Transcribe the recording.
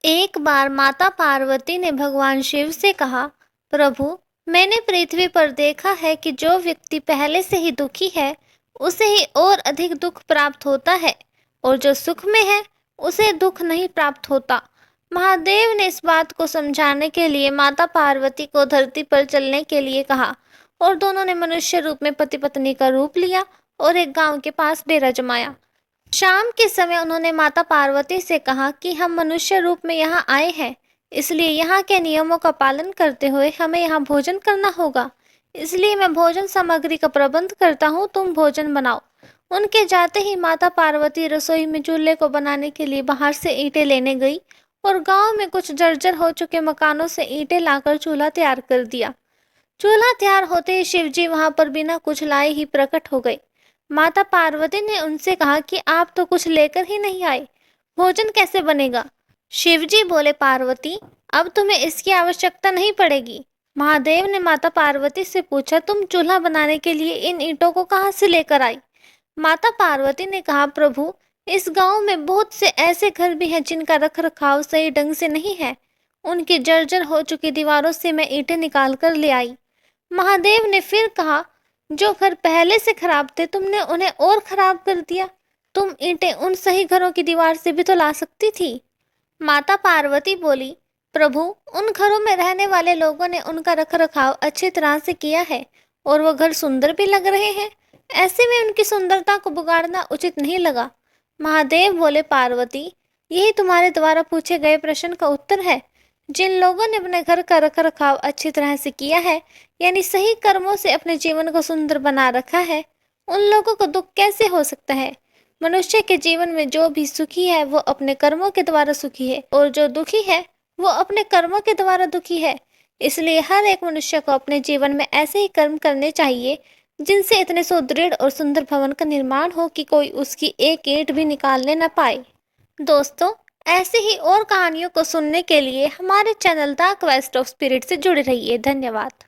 एक बार माता पार्वती ने भगवान शिव से कहा, प्रभु, मैंने पृथ्वी पर देखा है कि जो व्यक्ति पहले से ही दुखी है, उसे ही और अधिक दुख प्राप्त होता है, और जो सुख में है, उसे दुख नहीं प्राप्त होता। महादेव ने इस बात को समझाने के लिए माता पार्वती को धरती पर चलने के लिए कहा, और दोनों ने मनुष्य रूप में पति पत्नी का रूप लिया और एक गांव के पास डेरा जमाया। शाम के समय उन्होंने माता पार्वती से कहा कि हम मनुष्य रूप में यहाँ आए हैं, इसलिए यहाँ के नियमों का पालन करते हुए हमें यहाँ भोजन करना होगा। इसलिए मैं भोजन सामग्री का प्रबंध करता हूँ, तुम भोजन बनाओ। उनके जाते ही माता पार्वती रसोई में चूल्हे को बनाने के लिए बाहर से ईंटें लेने गई और गांव में कुछ जर्जर हो चुके मकानों से ईंटें लाकर चूल्हा तैयार कर दिया। चूल्हा तैयार होते ही शिवजी वहां पर बिना कुछ लाए ही प्रकट हो गए। माता पार्वती ने उनसे कहा कि आप तो कुछ लेकर ही नहीं आए, भोजन कैसे बनेगा? शिवजी बोले, पार्वती, अब तुम्हें इसकी आवश्यकता नहीं पड़ेगी। महादेव ने माता पार्वती से पूछा, तुम चूल्हा बनाने के लिए इन ईंटों को कहाँ से लेकर आई? माता पार्वती ने कहा, प्रभु, इस गांव में बहुत से ऐसे घर भी हैं जिनका रख रखाव सही ढंग से नहीं है। उनकी जर्जर हो चुकी दीवारों से मैं ईंटें निकाल कर ले आई। महादेव ने फिर कहा, जो घर पहले से खराब थे तुमने उन्हें और खराब कर दिया। तुम ईंटें उन सही घरों की दीवार से भी तो ला सकती थी। माता पार्वती बोली, प्रभु, उन घरों में रहने वाले लोगों ने उनका रखरखाव अच्छी तरह से किया है और वो घर सुंदर भी लग रहे हैं। ऐसे में उनकी सुंदरता को बिगाड़ना उचित नहीं लगा। महादेव बोले, पार्वती, यही तुम्हारे द्वारा पूछे गए प्रश्न का उत्तर है। जिन लोगों ने अपने घर का रखरखाव अच्छी तरह से किया है, यानी सही कर्मों से अपने जीवन को सुंदर बना रखा है, उन लोगों को दुख कैसे हो सकता है? मनुष्य के जीवन में जो भी सुखी है वो अपने कर्मों के द्वारा सुखी है, और जो दुखी है वो अपने कर्मों के द्वारा दुखी है। इसलिए हर एक मनुष्य को अपने जीवन में ऐसे ही कर्म करने चाहिए जिनसे इतने सुदृढ़ और सुंदर भवन का निर्माण हो कि कोई उसकी एक ईंट भी निकालने न पाए। दोस्तों, ऐसे ही और कहानियों को सुनने के लिए हमारे channel the quest of spirit से जुड़े रहिए। धन्यवाद।